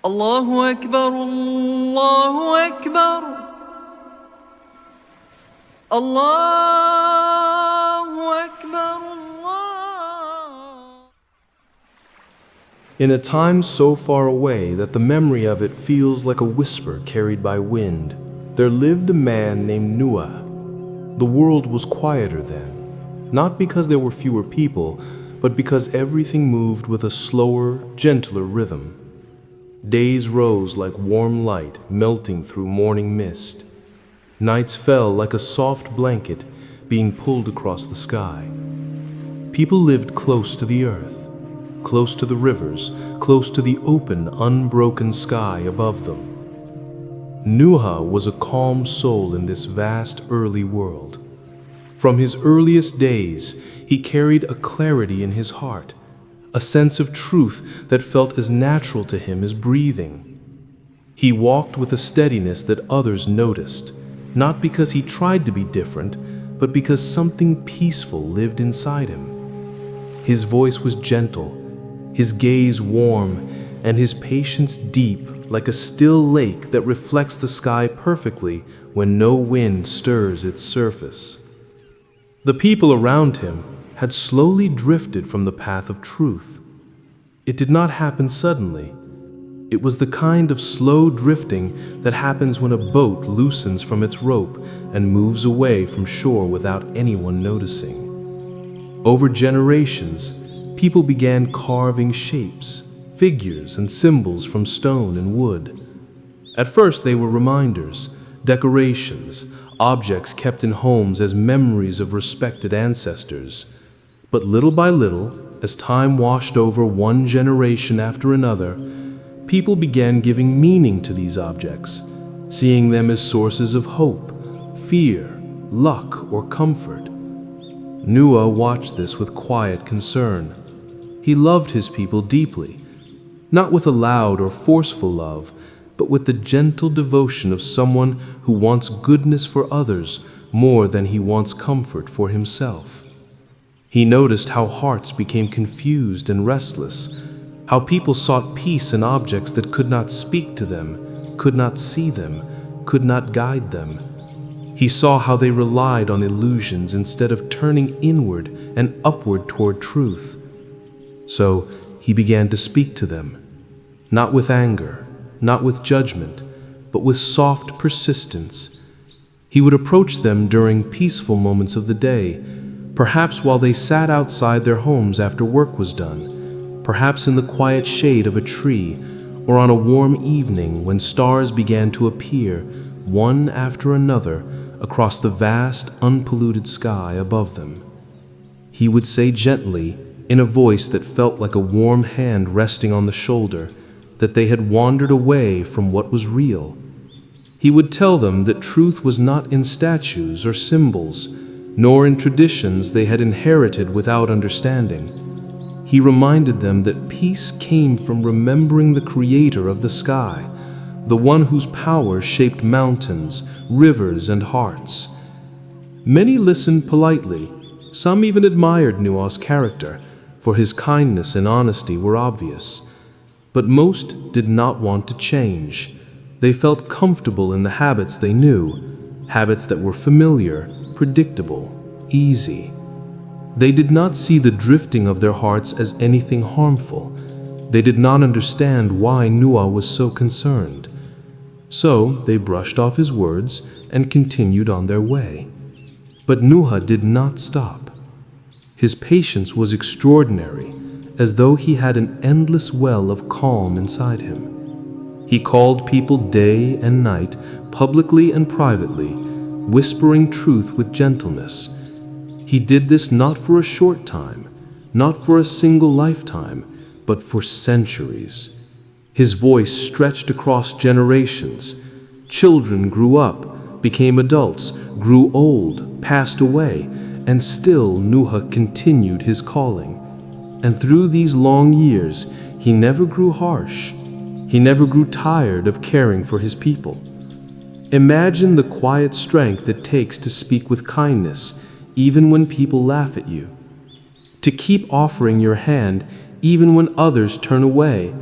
الله أكبر الله أكبر الله أكبر الله. In a time so far away that the memory of it feels like a whisper carried by wind, there lived a man named Noah. The world was quieter then, not because there were fewer people, but because everything moved with a slower, gentler rhythm. Days rose like warm light melting through morning mist. Nights fell like a soft blanket being pulled across the sky. People lived close to the earth, close to the rivers, close to the open, unbroken sky above them. Noah was a calm soul in this vast early world. From his earliest days, he carried a clarity in his heart, a sense of truth that felt as natural to him as breathing. He walked with a steadiness that others noticed, not because he tried to be different, but because something peaceful lived inside him. His voice was gentle, his gaze warm, and his patience deep, like a still lake that reflects the sky perfectly when no wind stirs its surface. The people around him had slowly drifted from the path of truth. It did not happen suddenly. It was the kind of slow drifting that happens when a boat loosens from its rope and moves away from shore without anyone noticing. Over generations, people began carving shapes, figures, and symbols from stone and wood. At first, they were reminders, decorations, objects kept in homes as memories of respected ancestors. But little by little, as time washed over one generation after another, people began giving meaning to these objects, seeing them as sources of hope, fear, luck, or comfort. Noah watched this with quiet concern. He loved his people deeply, not with a loud or forceful love, but with the gentle devotion of someone who wants goodness for others more than he wants comfort for himself. He noticed how hearts became confused and restless, how people sought peace in objects that could not speak to them, could not see them, could not guide them. He saw how they relied on illusions instead of turning inward and upward toward truth. So he began to speak to them, not with anger, not with judgment, but with soft persistence. He would approach them during peaceful moments of the day, perhaps while they sat outside their homes after work was done, perhaps in the quiet shade of a tree, or on a warm evening when stars began to appear, one after another, across the vast, unpolluted sky above them. He would say gently, in a voice that felt like a warm hand resting on the shoulder, that they had wandered away from what was real. He would tell them that truth was not in statues or symbols, nor in traditions they had inherited without understanding. He reminded them that peace came from remembering the Creator of the sky, the one whose power shaped mountains, rivers, and hearts. Many listened politely. Some even admired Noah's character, for his kindness and honesty were obvious. But most did not want to change. They felt comfortable in the habits they knew, habits that were familiar, predictable, easy. They did not see the drifting of their hearts as anything harmful. They did not understand why Noah was so concerned. So they brushed off his words and continued on their way. But Noah did not stop. His patience was extraordinary, as though he had an endless well of calm inside him. He called people day and night, publicly and privately, whispering truth with gentleness. He did this not for a short time, not for a single lifetime, but for centuries. His voice stretched across generations. Children grew up, became adults, grew old, passed away, and still Noah continued his calling. And through these long years, he never grew harsh. He never grew tired of caring for his people. Imagine the quiet strength it takes to speak with kindness, even when people laugh at you. To keep offering your hand, even when others turn away.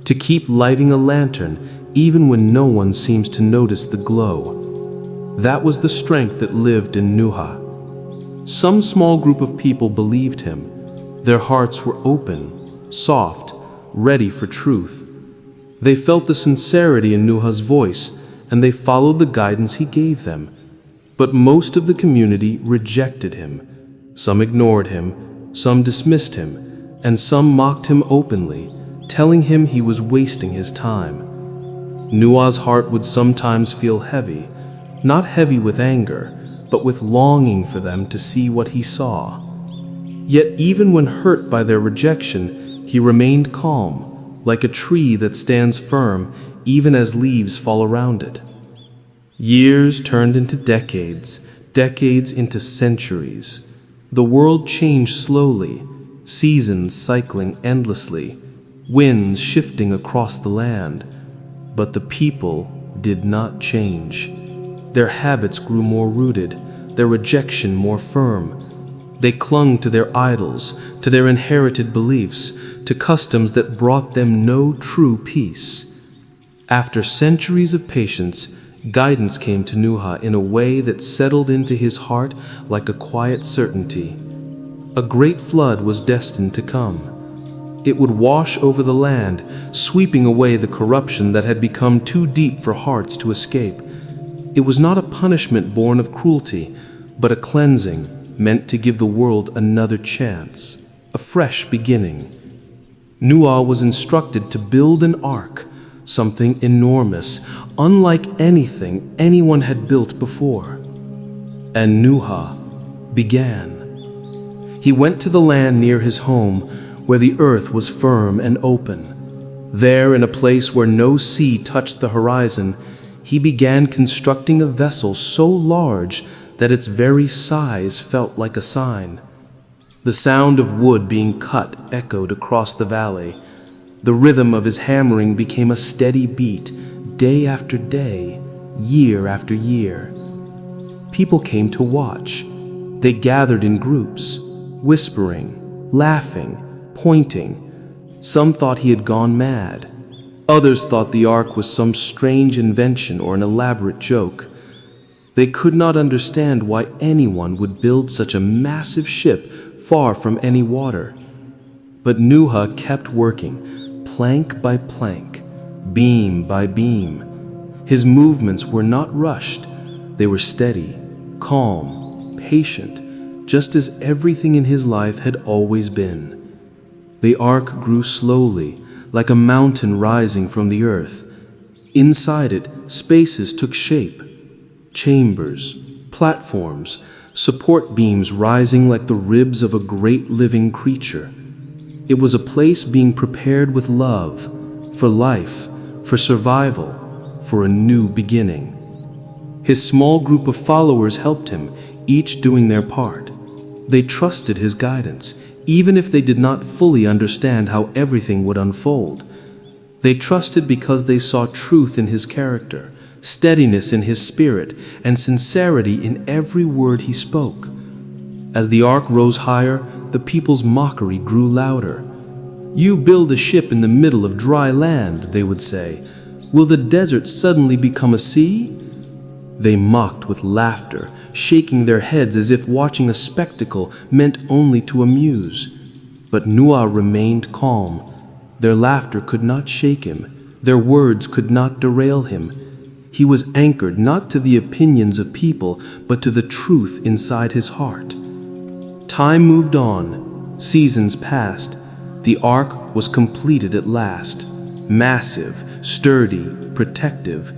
to keep lighting a lantern even when no one seems to notice the glow. That was the strength that lived in Nuha. Some small group of people believed him. Their hearts were open, soft, ready for truth. They felt the sincerity in Nuha's voice, and they followed the guidance he gave them. But most of the community rejected him. Some ignored him, some dismissed him, and some mocked him openly, telling him he was wasting his time. Nua's heart would sometimes feel heavy, not heavy with anger, but with longing for them to see what he saw. Yet even when hurt by their rejection, he remained calm, like a tree that stands firm even as leaves fall around it. Years turned into decades, decades into centuries. The world changed slowly, seasons cycling endlessly, winds shifting across the land. But the people did not change. Their habits grew more rooted, their rejection more firm. They clung to their idols, to their inherited beliefs, to customs that brought them no true peace. After centuries of patience, guidance came to Nuha in a way that settled into his heart like a quiet certainty. A great flood was destined to come. It would wash over the land, sweeping away the corruption that had become too deep for hearts to escape. It was not a punishment born of cruelty, but a cleansing meant to give the world another chance, a fresh beginning. Nuha was instructed to build an ark, something enormous, unlike anything anyone had built before. And Nuha began. He went to the land near his home, where the earth was firm and open. There, in a place where no sea touched the horizon, he began constructing a vessel so large that its very size felt like a sign. The sound of wood being cut echoed across the valley. The rhythm of his hammering became a steady beat, day after day, year after year. People came to watch. They gathered in groups, whispering, laughing, pointing. Some thought he had gone mad. Others thought the ark was some strange invention or an elaborate joke. They could not understand why anyone would build such a massive ship far from any water. But Nuha kept working, plank by plank, beam by beam. His movements were not rushed. They were steady, calm, patient, just as everything in his life had always been. The ark grew slowly, like a mountain rising from the earth. Inside it, spaces took shape. Chambers, platforms, support beams rising like the ribs of a great living creature. It was a place being prepared with love, for life, for survival, for a new beginning. His small group of followers helped him, each doing their part. They trusted his guidance, even if they did not fully understand how everything would unfold. They trusted because they saw truth in his character, steadiness in his spirit, and sincerity in every word he spoke. As the ark rose higher, the people's mockery grew louder. "You build a ship in the middle of dry land," they would say. "Will the desert suddenly become a sea?" They mocked with laughter, shaking their heads as if watching a spectacle meant only to amuse. But Nuha remained calm. Their laughter could not shake him. Their words could not derail him. He was anchored not to the opinions of people, but to the truth inside his heart. Time moved on. Seasons passed. The ark was completed at last. Massive, sturdy, protective.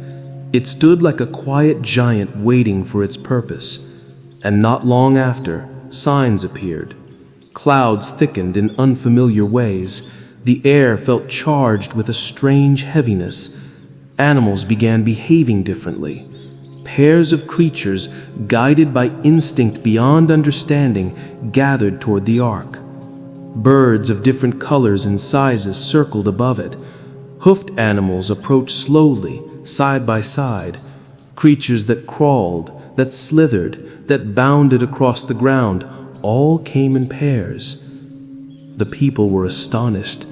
It stood like a quiet giant waiting for its purpose. And not long after, signs appeared. Clouds thickened in unfamiliar ways. The air felt charged with a strange heaviness. Animals began behaving differently. Pairs of creatures, guided by instinct beyond understanding, gathered toward the ark. Birds of different colors and sizes circled above it. Hoofed animals approached slowly, side by side. Creatures that crawled, that slithered, that bounded across the ground, all came in pairs. The people were astonished.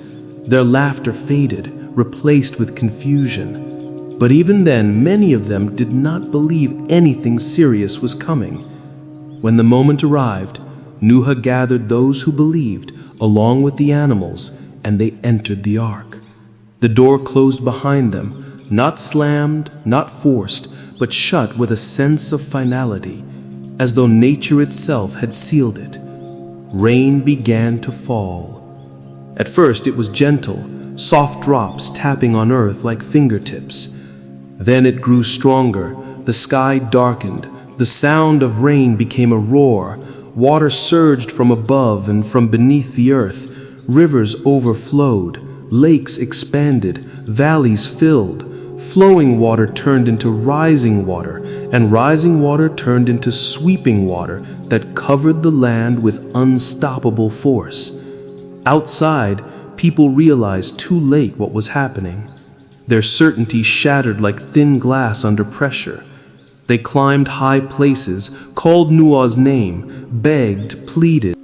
Their laughter faded, replaced with confusion. But even then, many of them did not believe anything serious was coming. When the moment arrived, Nuh gathered those who believed, along with the animals, and they entered the ark. The door closed behind them, not slammed, not forced, but shut with a sense of finality, as though nature itself had sealed it. Rain began to fall. At first it was gentle, soft drops tapping on earth like fingertips. Then it grew stronger, the sky darkened, the sound of rain became a roar, water surged from above and from beneath the earth, rivers overflowed, lakes expanded, valleys filled, flowing water turned into rising water, and rising water turned into sweeping water that covered the land with unstoppable force. Outside, people realized too late what was happening. Their certainty shattered like thin glass under pressure. They climbed high places, called Noah's name, begged, pleaded.